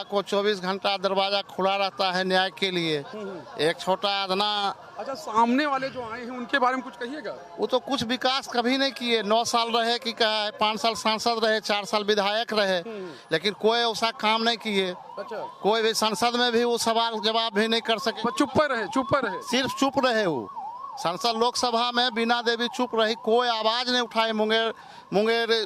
को 24 घंटा दरवाजा खुला रहता है न्याय के लिए। एक छोटा आदना। अच्छा, सामने वाले जो आए हैं उनके बारे में कुछ कहिएगा। वो तो कुछ विकास कभी नहीं किए। 9 साल रहे कि क्या है, 5 साल सांसद रहे, 4 साल विधायक रहे, लेकिन कोई ऐसा काम नहीं किए। अच्छा, कोई भी संसद में भी वो सवाल जवाब भी नहीं कर सके। वो चुप रहे। सिर्फ चुप रहे। वो संसद लोकसभा में बीना देवी चुप रही, कोई आवाज नहीं उठाए मुंगेर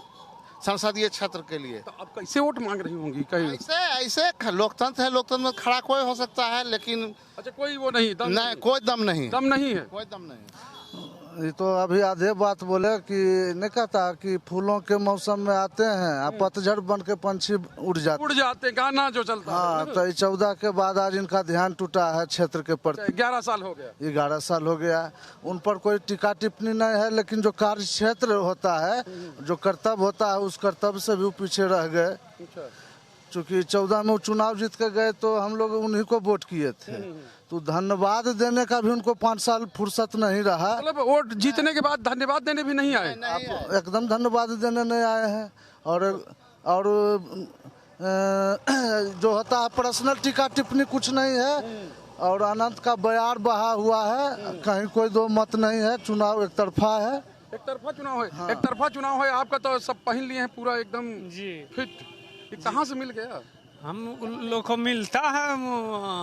संसदीय क्षेत्र के लिए। तो अब कैसे वोट मांग रही होंगी कहीं? ऐसे लोकतंत्र है, लोकतंत्र में खड़ा कोई हो सकता है, लेकिन अच्छा, कोई वो नहीं, दम नहीं, कोई दम नहीं, दम नहीं है। कोई दम नहीं। ये तो अभी आधे बात बोले कि नहीं कहता कि फूलों के मौसम में आते हैं, पतझड़ बन के पंछी उड़ जाते गाना जो चलता है। हाँ, तो 14 के बाद आज इनका ध्यान टूटा है क्षेत्र के प्रति। 11 साल हो गया। 11 साल हो गया। उन पर कोई टीका टिप्पणी नहीं है, लेकिन जो कार्य क्षेत्र होता है, जो कर्तव्य होता है, उस कर्तव्य से भी वो पीछे रह गए। चूँकि 14 में वो चुनाव जीत के गए तो हम लोग उन्हीं को वोट किए थे, तो धन्यवाद देने का भी उनको 5 साल फुर्सत नहीं रहा। मतलब वोट जीतने के बाद धन्यवाद देने भी नहीं आए? एकदम धन्यवाद देने नहीं आए हैं। और जो होता है पर्सनल टीका टिप्पणी कुछ नहीं है। और अनंत का बयार बहा हुआ है, कहीं कोई दो मत नहीं है। चुनाव एक तरफा है। एक तरफा चुनाव है। हाँ। एक तरफा चुनाव है। आपका तो सब पहन लिए हैं पूरा एकदम जी फिट। ये कहाँ से मिल गया? हम लोग को मिलता है,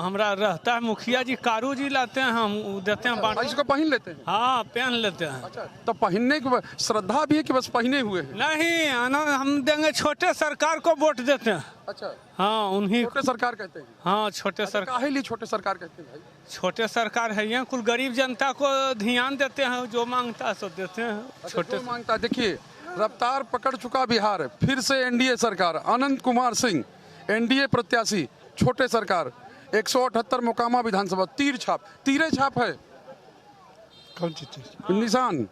हमरा रहता है मुखिया जी, कारू जी लाते हैं, हम देते हैं बांट। इसको पहन लेते हैं? हाँ, पहन लेते हैं। अच्छा, तो पहनने की श्रद्धा भी है कि बस पहने हुए हैं? नहीं, हम देंगे, छोटे सरकार को वोट देते हैं। अच्छा, हाँ, उन्हीं छोटे सरकार कहते हैं। हाँ, छोटे सरकार। काहे लिए छोटे सरकार कहते हैं भाई? छोटे सरकार है, यहाँ कुल गरीब जनता को ध्यान देते हैं, जो मांगता है सो देते हैं। छोटे मांगता है। देखिए, रफ्तार पकड़ चुका बिहार, फिर से एनडीए सरकार। अनंत कुमार सिंह एनडीए प्रत्याशी, छोटे सरकार, 178 मोकामा विधानसभा। तीरे छाप है। कौन सी तीर? निशान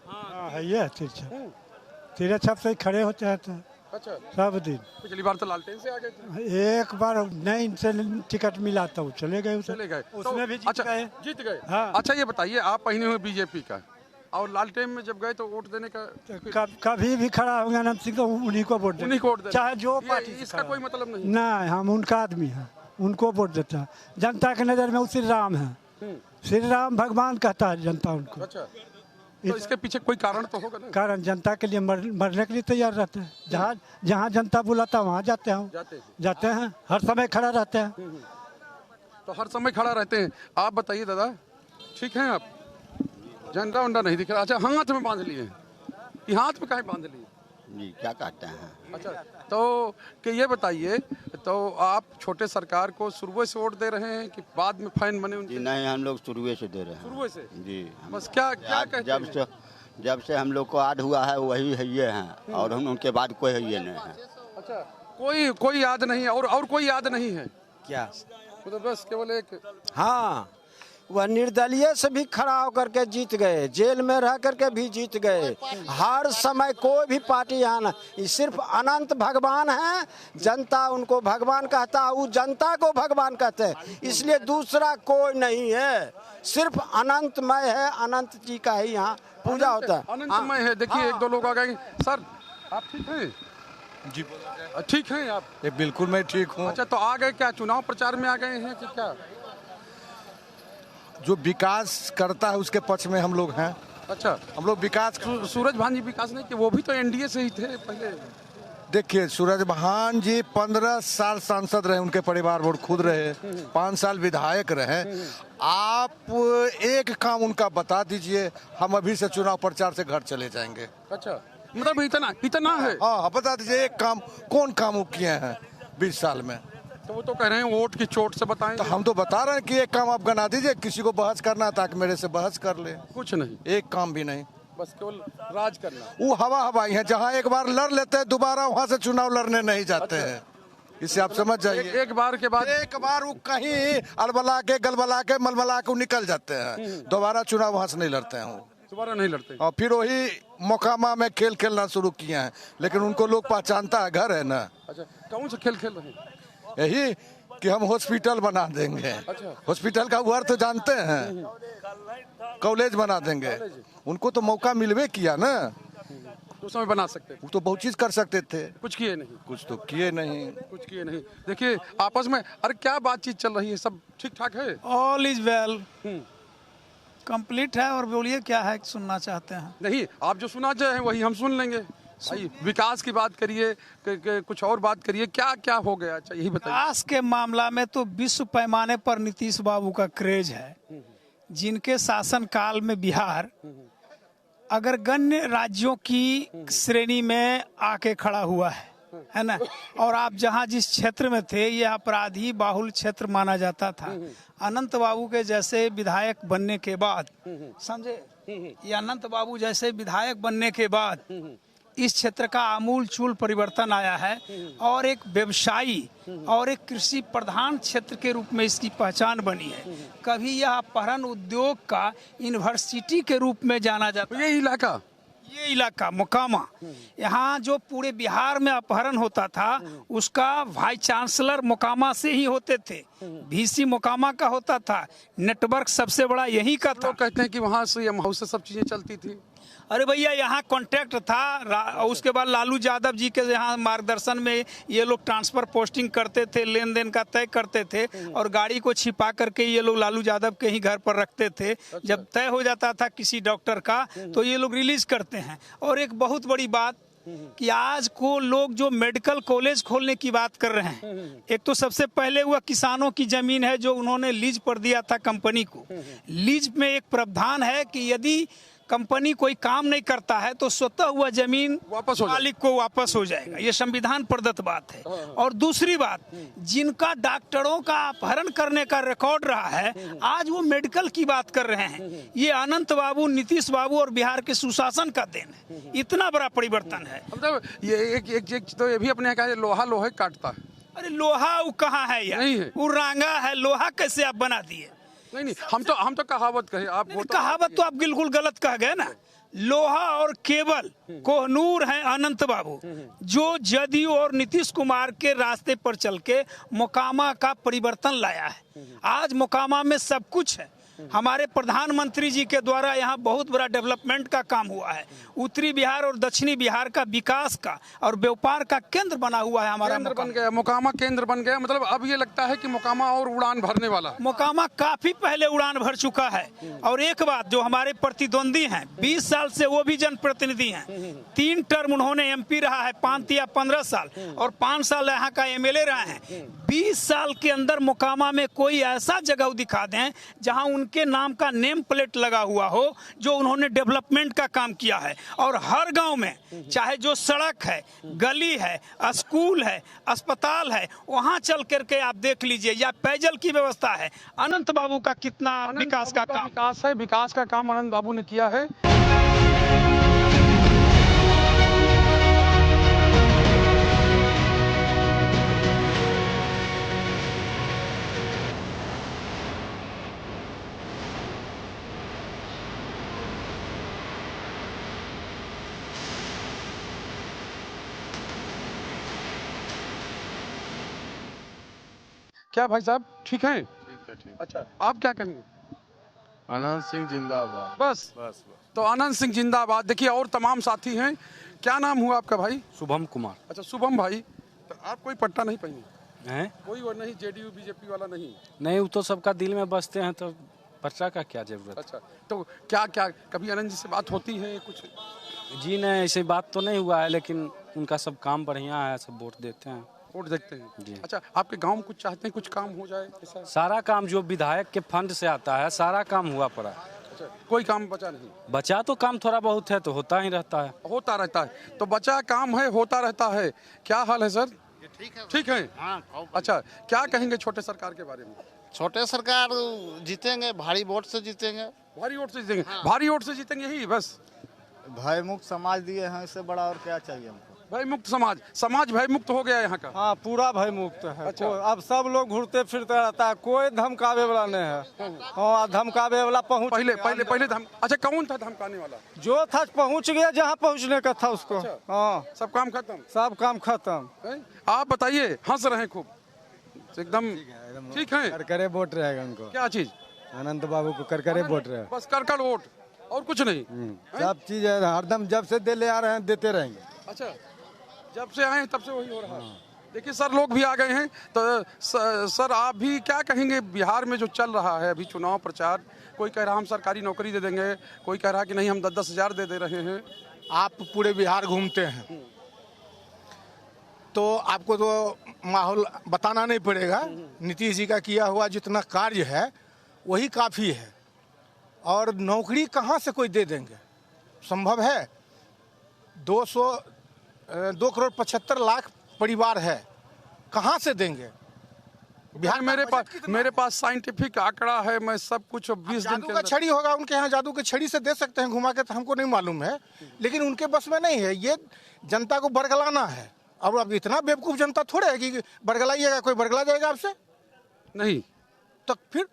है ये तीर छाप से खड़े होते हैं तो। अच्छा, सब दिन। पिछली बार तो लालटेन से आ गए थे। एक बार नहीं इनसे टिकट मिला तो चले गए। उसमें भी जीत गए। हाँ। अच्छा, ये बताइए, आप पहने हुए बीजेपी का, और लालटेन में जब गए तो वोट देने का कभी भी खड़ा होंगे अनंत सिंह तो उन्हीं को वोट देते, चाहे जो पार्टी। इसका कोई मतलब नहीं? नहीं, हम उनका आदमी हैं, उनको वोट देता है। जनता के नजर में वो श्री राम है, श्री राम भगवान कहता है जनता उनको। अच्छा, तो इसके पीछे कोई कारण तो होगा ना? कारण जनता के लिए मरने के लिए तैयार रहते हैं। जहाँ जनता बुलाता है वहाँ जाते हैं, हर समय खड़ा रहते हैं। तो हर समय खड़ा रहते हैं। आप बताइए दादा, ठीक है आप? झंडा उंडा नहीं दिख रहा। अच्छा, हाथ में बांध लिए? ये हाथ में काहे बांध लिए जी? क्या कहते हैं? अच्छा, तो कि ये बताइए, तो आप छोटे सरकार को शुरू से वोट दे रहे हैं कि बाद में फैन बने उनके? जी नहीं, हम लोग शुरू से दे रहे हैं। शुरू से जी। बस क्या कहते हैं? जब से हम लोग को याद हुआ है वही है ये हैं, और हम उनके बाद कोई है ये नहीं है। अच्छा, कोई याद नहीं है? और कोई याद नहीं है क्या? तो बस केवल एक। हाँ, वह निर्दलीय से भी खड़ा होकर के जीत गए, जेल में रह करके भी जीत गए। हर समय कोई भी पार्टी यहाँ ना, सिर्फ अनंत भगवान है। जनता उनको भगवान कहता है, वो जनता को भगवान कहते हैं, इसलिए दूसरा कोई नहीं है। सिर्फ अनंतमय है, अनंत जी का ही यहाँ पूजा होता है। अनंतमय है। देखिए, एक दो लोग आ गए। सर, आप ठीक हैं? जी, ठीक है आप? बिल्कुल मैं ठीक हूँ। अच्छा, तो आ गए क्या, चुनाव प्रचार में आ गए हैं कि क्या? जो विकास करता है उसके पक्ष में हम लोग हैं। अच्छा, हम लोग विकास। सूरज भान जी विकास नहीं कि वो भी तो एनडीए से ही थे पहले। देखिए, सूरज भान जी 15 साल सांसद रहे, उनके परिवार वोट खुद रहे, 5 साल विधायक रहे। आप एक काम उनका बता दीजिए, हम अभी से चुनाव प्रचार से घर चले जाएंगे। अच्छा, मतलब इतना है? हाँ, बता दीजिए एक काम, कौन काम वो किए हैं 20 साल में? तो वो तो कह रहे हैं वोट की चोट से बताएं। तो हम तो बता रहे हैं कि एक काम आप गना दीजिए, किसी को बहस करना है ताकि मेरे से बहस कर ले। कुछ नहीं, एक काम भी नहीं, बस केवल राज करना। वो हवाई है, जहाँ एक बार लड़ लेते हैं दोबारा वहाँ से चुनाव लड़ने नहीं जाते हैं। इससे आप समझ जाइए। एक बार के बाद एक बार वो कहीं अलबला के गलबला के मलमला के निकल जाते हैं, दोबारा चुनाव वहाँ से नहीं लड़ते हैं, दोबारा नहीं लड़ते। और फिर वही मोकामा में खेल खेलना शुरू किए हैं, लेकिन उनको लोग पहचानता है, घर है ना। अच्छा, कौन सा खेल खेल रहे हैं? यही कि हम हॉस्पिटल बना देंगे। अच्छा, हॉस्पिटल का वर्थ तो जानते हैं, कॉलेज बना देंगे। उनको तो मौका मिलवे किया ना, तो समय बना सकते थे, वो तो बहुत चीज कर सकते थे, कुछ किए नहीं। कुछ तो किए नहीं। कुछ किए नहीं। देखिए आपस में अरे क्या बातचीत चल रही है, सब ठीक ठाक है? ऑल इज वेल, कंप्लीट है। और बोलिए क्या है सुनना चाहते हैं? नहीं, आप जो सुना चाहे वही हम सुन लेंगे। भाई विकास की बात करिए, कुछ और बात करिए, क्या क्या हो गया, अच्छा यही बताइए। विकास के मामला में तो विश्व पैमाने पर नीतीश बाबू का क्रेज है, जिनके शासन काल में बिहार अगर गण्य राज्यों की श्रेणी में आके खड़ा हुआ है ना। और आप जहां जिस क्षेत्र में थे, यह अपराधी बाहुल क्षेत्र माना जाता था। अनंत बाबू के जैसे विधायक बनने के बाद, समझे, ये अनंत बाबू जैसे विधायक बनने के बाद इस क्षेत्र का आमूल चूल परिवर्तन आया है और एक व्यवसायी और एक कृषि प्रधान क्षेत्र के रूप में इसकी पहचान बनी है। कभी यह अपहरण उद्योग का यूनिवर्सिटी के रूप में जाना जाता है। ये इलाका मोकामा, यहाँ जो पूरे बिहार में अपहरण होता था उसका वाइस चांसलर मोकामा से ही होते थे, VC मोकामा का होता था, नेटवर्क सबसे बड़ा यही का था। लोग कहते हैं कि वहाँ से एम हाउस से सब चीजें चलती थी। अरे भैया यहाँ कॉन्ट्रैक्ट था, उसके बाद लालू यादव जी के यहाँ मार्गदर्शन में ये लोग ट्रांसफर पोस्टिंग करते थे, लेन देन का तय करते थे और गाड़ी को छिपा करके ये लोग लालू यादव के ही घर पर रखते थे। जब तय हो जाता था किसी डॉक्टर का तो ये लोग रिलीज करते हैं। और एक बहुत बड़ी बात कि आज को लोग जो मेडिकल कॉलेज खोलने की बात कर रहे हैं, एक तो सबसे पहले वह किसानों की जमीन है जो उन्होंने लीज पर दिया था कंपनी को। लीज में एक प्रावधान है कि यदि कंपनी कोई काम नहीं करता है तो स्वतः हुआ जमीन मालिक को वापस हो जाएगा। ये संविधान प्रदत्त बात है। और दूसरी बात, जिनका डॉक्टरों का अपहरण करने का रिकॉर्ड रहा है, आज वो मेडिकल की बात कर रहे हैं। ये अनंत बाबू, नीतीश बाबू और बिहार के सुशासन का देन है। इतना बड़ा परिवर्तन है। मतलब ये एक तो ये भी अपने कहा लोहा लोहे काटता है। अरे लोहा वो कहाँ है यार, वो रांगा है, लोहा कैसे आप बना दिए? नहीं, हम तो कहावत कहे, आप कहावत तो आप बिल्कुल गलत कह गए ना। लोहा और केबल कोहनूर हैं अनंत बाबू, जो जदयू और नीतीश कुमार के रास्ते पर चल के मोकामा का परिवर्तन लाया है। आज मोकामा में सब कुछ है। हमारे प्रधानमंत्री जी के द्वारा यहाँ बहुत बड़ा डेवलपमेंट का काम हुआ है। उत्तरी बिहार और दक्षिणी बिहार का विकास का और व्यापार का केंद्र बना हुआ है। हमारा केंद्र बन गया, मोकामा केंद्र बन गया। मतलब अब ये लगता है कि मोकामा और उड़ान भरने वाला। मोकामा काफी पहले उड़ान भर चुका है। और एक बात, जो हमारे प्रतिद्वंदी हैं 20 साल से वो भी जनप्रतिनिधि हैं, 3 टर्म उन्होंने MP रहा है, 5 या 15 साल, और 5 साल यहाँ का MLA रहे हैं। 20 साल के अंदर मोकामा में कोई ऐसा जगह दिखा दें जहाँ उनके नाम का नेम प्लेट लगा हुआ हो, जो उन्होंने डेवलपमेंट का काम किया है। और हर गांव में चाहे जो सड़क है, गली है, स्कूल है, अस्पताल है, वहां चल करके आप देख लीजिए, या पेयजल की व्यवस्था है। अनंत बाबू का कितना विकास का काम, विकास का काम अनंत बाबू ने किया है। क्या भाई साहब ठीक है? अच्छा, आप क्या कहेंगे? अनंत सिंह जिंदाबाद। बस तो अनंत सिंह जिंदाबाद। देखिए और तमाम साथी हैं। क्या नाम हुआ आपका भाई? शुभम कुमार। अच्छा शुभम भाई, तो आप कोई पट्टा नहीं पहने हैं? कोई वो नहीं, JDU BJP वाला नहीं, वो तो सबका दिल में बसते हैं, तो पर्चा का क्या जरूरत? अच्छा, तो क्या कभी अनंत जी से बात होती है कुछ? जी नहीं, ऐसी बात तो नहीं हुआ है, लेकिन उनका सब काम बढ़िया है, सब वोट देते हैं। वोट देखते हैं जी। अच्छा, आपके गांव में कुछ चाहते हैं, कुछ काम हो जाए ऐसा? सारा काम जो विधायक के फंड से आता है, सारा काम हुआ पड़ा। अच्छा, कोई काम बचा नहीं? बचा तो काम थोड़ा बहुत है, तो होता ही रहता है। होता रहता है, तो बचा काम है, होता रहता है। क्या हाल है सर? ठीक है। हाँ। अच्छा, क्या कहेंगे छोटे सरकार के बारे में? छोटे सरकार जीतेंगे, भारी वोट से जीतेंगे। भारी वोट से जीतेंगे? हाँ। भारी वोट से जीतेंगे, यही बस? भय मुक्त समाज दिए हैं, इससे बड़ा और क्या चाहिए हमको? भय मुक्त समाज भय मुक्त हो गया यहाँ का। हाँ, पूरा भय मुक्त है। अच्छा। अब सब लोग घूरते फिरते रहता है, कोई धमकावे वाला नहीं है। हाँ, धमकावे वाला पहले अच्छा, कौन था धमकाने वाला? जो था पहुँच गया जहाँ पहुँचने का था उसको। अच्छा। हाँ, सब काम खत्म। सब काम खत्म। आप बताइए, हंस रहे हैं खूब, एकदम ठीक है। करकरे वोट रहेगा उनको। क्या चीज? अनंत बाबू को करकरे वोट रहेगा। बस करकड़ वोट। और कुछ नहीं। सब चीज है, हरदम जब से दे ले आ रहे हैं देते रहेंगे। अच्छा, जब से आए हैं तब से वही हो रहा है। देखिए सर, लोग भी आ गए हैं, तो सर आप भी क्या कहेंगे बिहार में जो चल रहा है अभी चुनाव प्रचार? कोई कह रहा हम सरकारी नौकरी दे देंगे, कोई कह रहा कि नहीं हम 10-10 हज़ार दे रहे हैं। आप पूरे बिहार घूमते हैं तो आपको तो माहौल बताना नहीं पड़ेगा। नीतीश जी का किया हुआ जितना कार्य है वही काफ़ी है। और नौकरी कहाँ से कोई दे देंगे, संभव है? 2 करोड़ 75 लाख परिवार है, कहाँ से देंगे? बिहार मेरे पास साइंटिफिक आंकड़ा है, मैं सब कुछ 20 दिन जादू का छड़ी होगा उनके यहाँ, जादू के छड़ी से दे सकते हैं घुमा के, तो हमको नहीं मालूम है, लेकिन उनके बस में नहीं है। ये जनता को बरगलाना है। और अब इतना बेवकूफ़ जनता थोड़े है कि बरगलाइएगा, कोई बरगला जाएगा आपसे? नहीं। तो फिर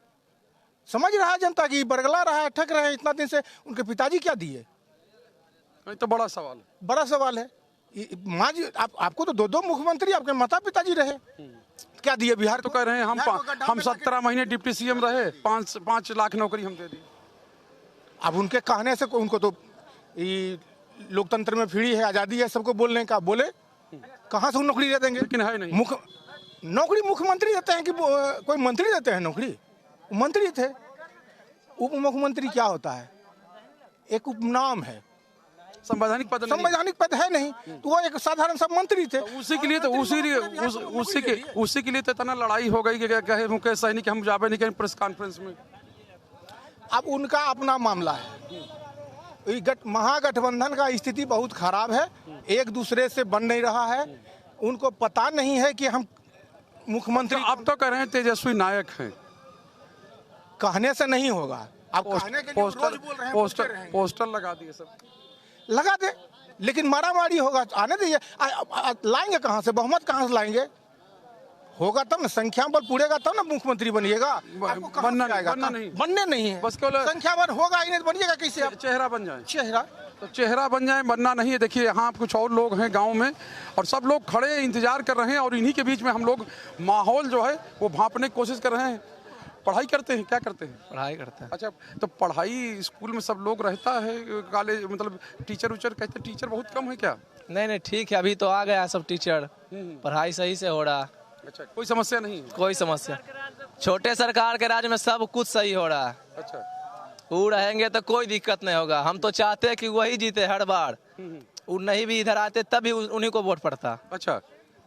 समझ रहा है जनता की बरगला रहा है, ठग रहे हैं इतना दिन से। उनके पिताजी क्या दिए? तो बड़ा सवाल है, बड़ा सवाल है। माँ जी आपको तो 2 मुख्यमंत्री आपके माता पिताजी रहे, क्या दिए बिहार तो? कह रहे हैं हम 17 महीने डिप्टी सीएम रहे, 5 लाख नौकरी हम दे दी। अब उनके कहने से उनको तो लोकतंत्र में फ्री है, आज़ादी है सबको बोलने का, बोले कहाँ से नौकरी दे देंगे? लेकिन है नहीं। नौकरी मुख्यमंत्री देते हैं कि कोई मंत्री देते हैं नौकरी? मंत्री थे। उप मुख्यमंत्री क्या होता है? एक उपनाम है, संवैधानिक पद है नहीं। तो वो एक साधारण सा मंत्री थे। उसी के लिए तो उसी के लिए तो इतना लड़ाई हो गई कि कहे मुकेश सहनी कि हम जावे नहीं कहीं प्रेस कॉन्फ्रेंस में। अब उनका अपना मामला है। महागठबंधन का स्थिति बहुत खराब है, एक दूसरे से बन नहीं रहा है। उनको पता नहीं है कि हम मुख्यमंत्री। आप तो कह रहे हैं तेजस्वी नायक हैं, कहने से नहीं होगा। आप कहने के लिए रोज बोल रहे हैं, पोस्टर लगा दिए, सब लगा दे, लेकिन मारामारी होगा। आने दीजिए, लाएंगे कहाँ से? बहुमत कहाँ से लाएंगे? होगा तब ना, संख्या बल पूरेगा तब ना मुख्यमंत्री बनिएगा। बनने नहीं है, बस केवल संख्या बल होगा ही नहीं, बनिएगा कैसे? चेहरा बन जाए, चेहरा बन जाए, बनना नहीं है। देखिए यहाँ कुछ और लोग हैं गांव में, और सब लोग खड़े इंतजार कर रहे हैं, और इन्हीं के बीच में हम लोग माहौल जो है वो भांपने की कोशिश कर रहे हैं। पढ़ाई करते हैं, क्या करते हैं? पढ़ाई करते हैं। अच्छा, तो पढ़ाई स्कूल में सब लोग रहता है, कॉलेज मतलब टीचर कहते हैं टीचर बहुत कम है क्या? नहीं ठीक है, अभी तो आ गया सब टीचर, पढ़ाई सही से हो रहा। अच्छा, कोई समस्या नहीं? कोई समस्या। छोटे सरकार के राज में सब कुछ सही हो रहा है। अच्छा, वो रहेंगे तो कोई दिक्कत नहीं होगा। हम तो चाहते हैं कि वही जीते हर बार, वो नहीं भी इधर आते तभी उन्हीं को वोट पड़ता। अच्छा,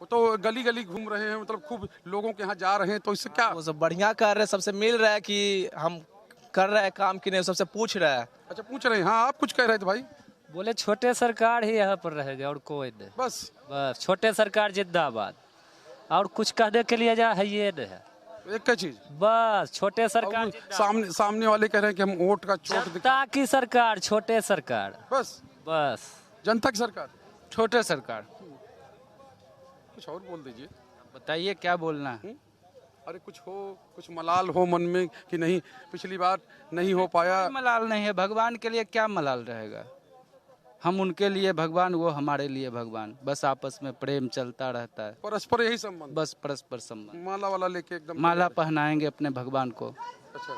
तो गली गली घूम रहे हैं, मतलब खूब लोगों के यहाँ जा रहे हैं, तो इससे क्या? वो सब बढ़िया कर रहे हैं, सबसे मिल रहा है कि हम कर रहे हैं काम कि नहीं, सबसे पूछ रहा है। अच्छा, पूछ रहे हैं। हाँ, आप कुछ कह रहे थे भाई? बोले छोटे सरकार ही यहाँ पर रहेगा और कोई नहीं, बस छोटे सरकार जिंदाबाद, और कुछ कहने के लिए जा है ये नहीं है। एक का चीज बस छोटे सरकार। सामने वाले कह रहे हैं कि हम वोट का चोट जनता की सरकार, छोटे सरकार, बस जनता की सरकार, छोटे सरकार। कुछ और बोल दीजिए, बताइए क्या बोलना है? अरे कुछ मलाल हो मन में कि नहीं पिछली बार नहीं हो पाया? मलाल नहीं है, भगवान के लिए क्या मलाल रहेगा? हम उनके लिए भगवान, वो हमारे लिए भगवान, बस आपस में प्रेम चलता रहता है, परस्पर यही संबंध, बस परस्पर संबंध। माला वाला लेके एकदम माला पहनाएंगे अपने भगवान को। अच्छा,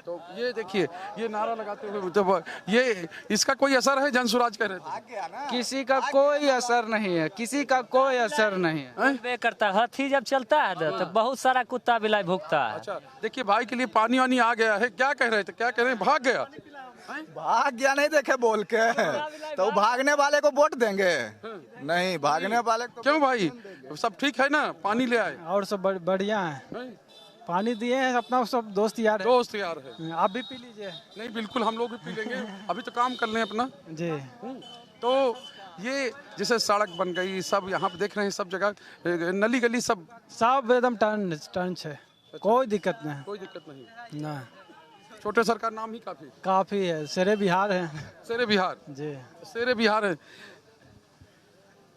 तो ये देखिए, ये नारा लगाते हुए तो ये इसका कोई असर है? जनसुराज कह रहे थे किसी का कोई असर नहीं है, किसी का कोई असर नहीं है। करता हाथी जब चलता है तो बहुत सारा कुत्ता बिलाई भुगता है। अच्छा, देखिए भाई के लिए पानी वानी आ गया है, क्या कह रहे थे? क्या कह रहे हैं? भाग गया? भाग गया नहीं देखे बोल के, तो भागने वाले को वोट देंगे? नहीं, भागने वाले को। क्यों भाई, सब ठीक है ना? पानी ले आए? और सब बढ़िया है, पानी दिए हैं, अपना सब दोस्त यार है। आप भी पी लीजिए। नहीं, बिल्कुल हम लोग भी पी लेंगे, अभी तो काम कर लें अपना जी। तो ये जैसे सड़क बन गई, सब यहाँ पे देख रहे हैं, सब जगह नली गली सब एकदम टर्न है, कोई दिक्कत नहीं। कोई दिक्कत नहीं ना। छोटे सरकार नाम ही काफी है। शेरे बिहार है। शेरे बिहार जी, शेरे बिहार है।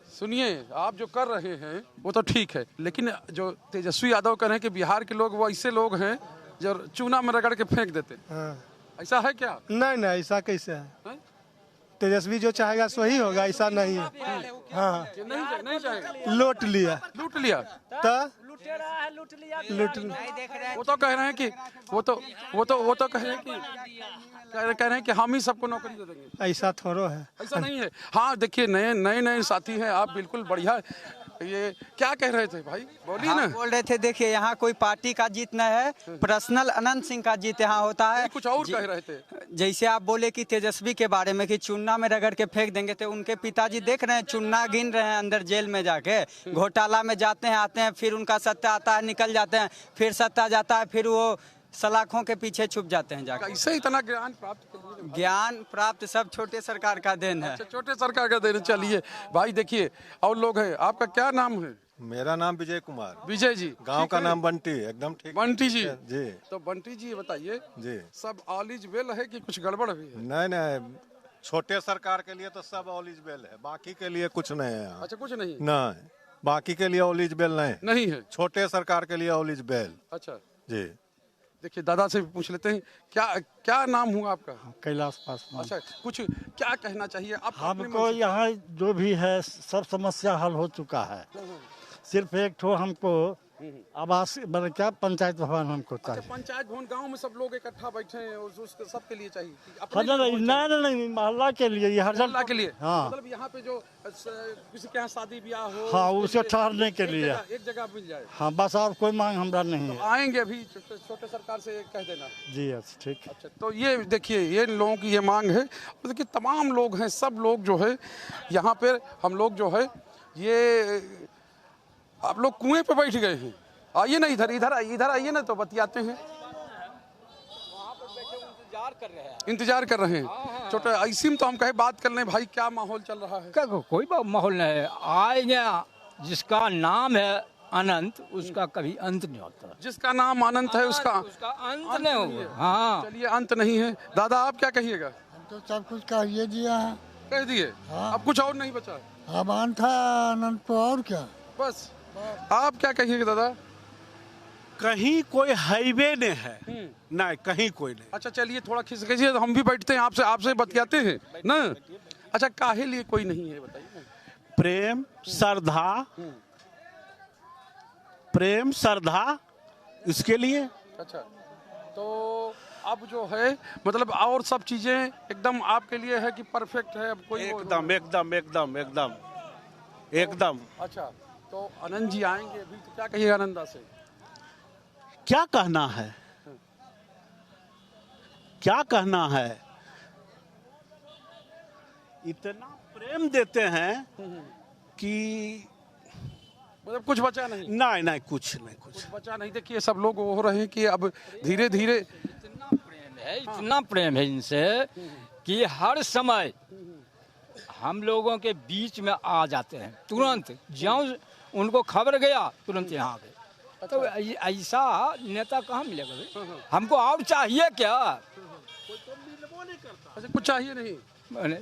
सुनिए, आप जो कर रहे हैं वो तो ठीक है, लेकिन जो तेजस्वी यादव कह रहे हैं कि बिहार के लोग वो ऐसे लोग हैं जो चूना में रगड़ के फेंक देते हैं, ऐसा है क्या? नहीं, ऐसा कैसे है? तेजस्वी जो चाहेगा सो ही होगा, ऐसा नहीं है। हाँ, नहीं चाहेगा। लूट लिया तो लूट लिया वो तो कह रहे हैं कि वो तो कह रहे हैं कि हम ही सबको नौकरी दे देंगे। ऐसा थोड़ा है, ऐसा नहीं है। हाँ देखिए, नए साथी हैं आप, बिल्कुल बढ़िया। ये क्या कह रहे थे भाई, बोलिए ना। बोल रहे थे देखिए यहाँ कोई पार्टी का जीत न है, पर्सनल अनंत सिंह का जीत यहाँ होता है। कुछ और कह रहे थे, जैसे आप बोले कि तेजस्वी के बारे में कि चुन्ना में रगड़ के फेंक देंगे, तो उनके पिताजी देख रहे हैं चुन्ना गिन रहे हैं अंदर जेल में जाके, घोटाला में जाते हैं आते हैं, फिर उनका सत्ता आता है निकल जाते हैं, फिर सत्ता जाता है, फिर वो सलाखों के पीछे छुप जाते हैं जाकर। इससे इतना ज्ञान प्राप्त सब छोटे सरकार का देन है। छोटे सरकार का देन। चलिए भाई देखिए, और लोग हैं। आपका क्या नाम है? मेरा नाम विजय कुमार। विजय जी, गांव का नाम बंटी। एकदम ठीक। बंटी जी जी। तो बंटी जी बताइए जी, सब ऑल इज वेल है कि कुछ गड़बड़ भी है? नहीं, छोटे सरकार के लिए तो सब ऑल इज वेल है, बाकी के लिए कुछ नहीं है। अच्छा, कुछ नहीं? नहीं, बाकी के लिए ऑल इज वेल नहीं है। छोटे सरकार के लिए ऑल इज वेल। अच्छा जी। देखिए दादा से पूछ लेते हैं, क्या नाम हुआ आपका? कैलाश पासवान। अच्छा, कुछ क्या कहना चाहिए आप? हमको यहाँ जो भी है सब समस्या हल हो चुका है, सिर्फ एक ठो हमको आवास मतलब क्या पंचायत भवन हमको चाहिए। पंचायत भवन गांव में सब लोग इकट्ठा बैठे हैं और उसके सबके लिए चाहिए? नहीं, मोहल्ला के लिए, मोहल्ला के लिए। हाँ, मतलब यहाँ पे जो किसी के यहाँ शादी ब्याह हो, हाँ, उसे ठहरने के लिए एक जगह मिल जाए। हाँ, बस और कोई मांग हमरा नहीं है। आएंगे अभी छोटे सरकार से कह देना। जी अच्छा, ठीक। अच्छा, तो ये देखिए, ये लोगों की ये मांग है। और देखिए तमाम लोग हैं, सब लोग जो है यहाँ पे, हम लोग जो है ये आप लोग कुएं पे बैठ गए हैं। आइए ना, इधर आइए ना, तो बतियाते हैं। इंतजार कर रहे हैं। छोटे ऐसी में तो हम कहे बात कर लें भाई, क्या माहौल चल रहा है? कोई माहौल नहीं है। आएंगे, जिसका नाम है अनंत, उसका कभी अंत नहीं होता। जिसका नाम अनंत है उसका अंत नहीं होगा। हाँ, चलिए, अंत नहीं है। दादा आप क्या कहिएगा? तो सब कुछ कहिए दिया है, कह दिए। हाँ। अब कुछ और नहीं बचा? अब अंत है अनंत तो और क्या बस। आप क्या कहिएगा दादा? कहीं कोई हाईवे नहीं है, नहीं कहीं कोई नहीं। अच्छा चलिए, थोड़ा खिसकीजिए, हम भी बैठते हैं आपसे बतियाते हैं ना। अच्छा, काहे लिए कोई नहीं है बताइए? प्रेम श्रद्धा इसके लिए। अच्छा, तो अब जो है मतलब और सब चीजें एकदम आपके लिए है कि परफेक्ट है? अब कोई एकदम। अच्छा, तो आनंद जी आएंगे अभी, तो क्या कहिएगा आनंदा से? क्या कहना है, क्या कहना है? इतना प्रेम देते हैं कि मतलब कुछ बचा नहीं? नहीं, कुछ बचा नहीं। देखिए सब लोग हो रहे हैं कि अब धीरे धीरे इतना प्रेम है इनसे कि हर समय हम लोगों के बीच में आ जाते हैं तुरंत। ज्यों उनको खबर गया तुरंत यहाँ आ गए। तो ऐसा नेता कहाँ मिलेगा भाई? हमको और चाहिए क्या? अच्छा, कुछ चाहिए नहीं?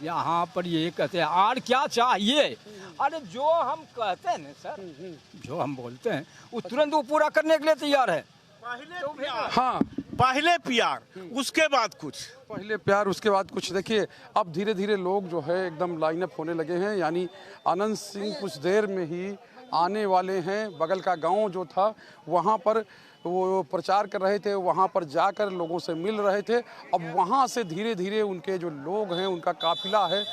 यहाँ पर ये कहते हैं और क्या चाहिए? अरे जो हम कहते हैं ना सर, जो हम बोलते हैं वो तुरंत वो पूरा करने के लिए तैयार है। हाँ, पहले प्यार उसके बाद कुछ। पहले प्यार उसके बाद कुछ। देखिए अब धीरे धीरे लोग जो है एकदम लाइनअप होने लगे हैं, यानी अनंत सिंह कुछ देर में ही आने वाले हैं। बगल का गांव जो था वहाँ पर वो प्रचार कर रहे थे, वहाँ पर जाकर लोगों से मिल रहे थे। अब वहाँ से धीरे धीरे उनके जो लोग हैं, उनका काफिला है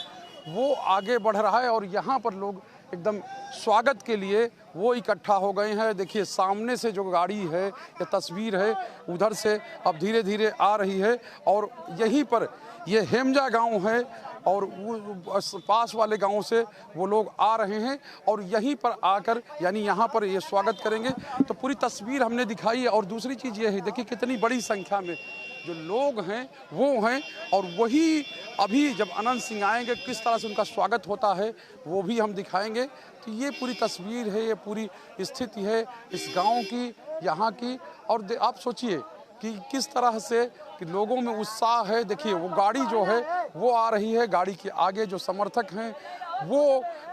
वो आगे बढ़ रहा है और यहाँ पर लोग एकदम स्वागत के लिए वो इकट्ठा हो गए हैं। देखिए सामने से जो गाड़ी है या तस्वीर है उधर से अब धीरे धीरे आ रही है और यहीं पर ये हेमजा गांव है और वो पास वाले गांव से वो लोग आ रहे हैं और यहीं पर आकर यानी यहाँ पर ये स्वागत करेंगे। तो पूरी तस्वीर हमने दिखाई। और दूसरी चीज़ ये है, देखिए कितनी बड़ी संख्या में जो लोग हैं वो हैं और वही अभी जब अनंत सिंह आएंगे किस तरह से उनका स्वागत होता है वो भी हम दिखाएंगे। तो ये पूरी तस्वीर है, ये पूरी स्थिति है इस गांव की, यहाँ की। और आप सोचिए कि किस तरह से कि लोगों में उत्साह है। देखिए वो गाड़ी जो है वो आ रही है, गाड़ी के आगे जो समर्थक हैं वो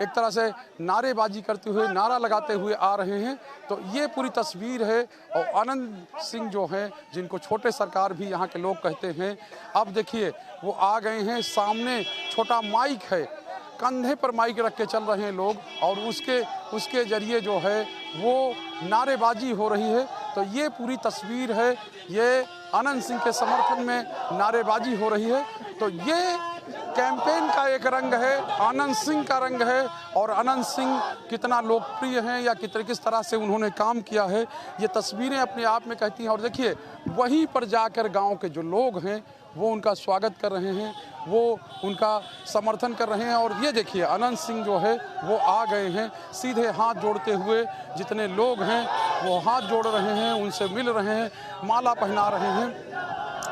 एक तरह से नारेबाजी करते हुए, नारा लगाते हुए आ रहे हैं। तो ये पूरी तस्वीर है। और अनंत सिंह जो हैं, जिनको छोटे सरकार भी यहाँ के लोग कहते हैं, अब देखिए वो आ गए हैं। सामने छोटा माइक है, कंधे पर माइक रख के चल रहे हैं लोग और उसके जरिए जो है वो नारेबाजी हो रही है। तो ये पूरी तस्वीर है, ये अनंत सिंह के समर्थन में नारेबाजी हो रही है। तो ये कैंपेन का एक रंग है, अनंत सिंह का रंग है और अनंत सिंह कितना लोकप्रिय हैं या किस तरह से उन्होंने काम किया है ये तस्वीरें अपने आप में कहती हैं। और देखिए वहीं पर जाकर गांव के जो लोग हैं वो उनका स्वागत कर रहे हैं, वो उनका समर्थन कर रहे हैं। और ये देखिए अनंत सिंह जो है वो आ गए हैं, सीधे हाथ जोड़ते हुए जितने लोग हैं वो हाथ जोड़ रहे हैं, उनसे मिल रहे हैं, माला पहना रहे हैं।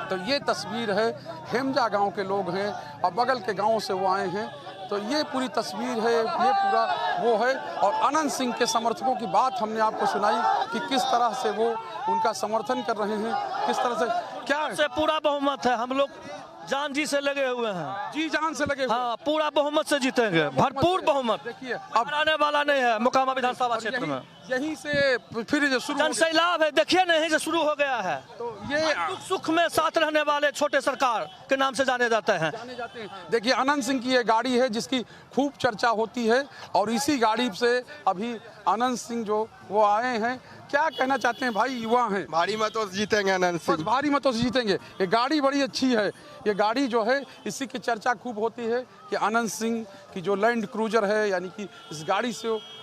तो ये तस्वीर है, हेमजा गांव के लोग हैं और बगल के गांव से वो आए हैं। तो ये पूरी तस्वीर है, ये पूरा वो है। और अनंत सिंह के समर्थकों की बात हमने आपको सुनाई कि किस तरह से वो उनका समर्थन कर रहे हैं, किस तरह से क्या से पूरा बहुमत है। हम लोग जान जी से लगे हुए हैं, जी जान से लगे हुए। हाँ, पूरा बहुमत से जीतेंगे, भरपूर बहुमत। देखिए अब आने वाला नहीं है मोकामा विधानसभा क्षेत्र में। यहीं से फिर जो शुरू जनसैलाब है, देखिए नहीं से शुरू हो गया है। तो ये दुख सुख में साथ रहने वाले छोटे सरकार के नाम से जाने जाते हैं। देखिए अनंत सिंह की ये गाड़ी है जिसकी खूब चर्चा होती है और इसी गाड़ी से अभी अनंत सिंह जो वो आए हैं। क्या कहना चाहते हैं भाई, युवा हैं? भारी मतों से जीतेंगे अनंत सिंह, भारी मतों से जीतेंगे। ये गाड़ी बड़ी अच्छी है, ये गाड़ी जो है इसी की चर्चा खूब होती है कि अनंत सिंह की जो लैंड क्रूजर है, यानी कि इस गाड़ी से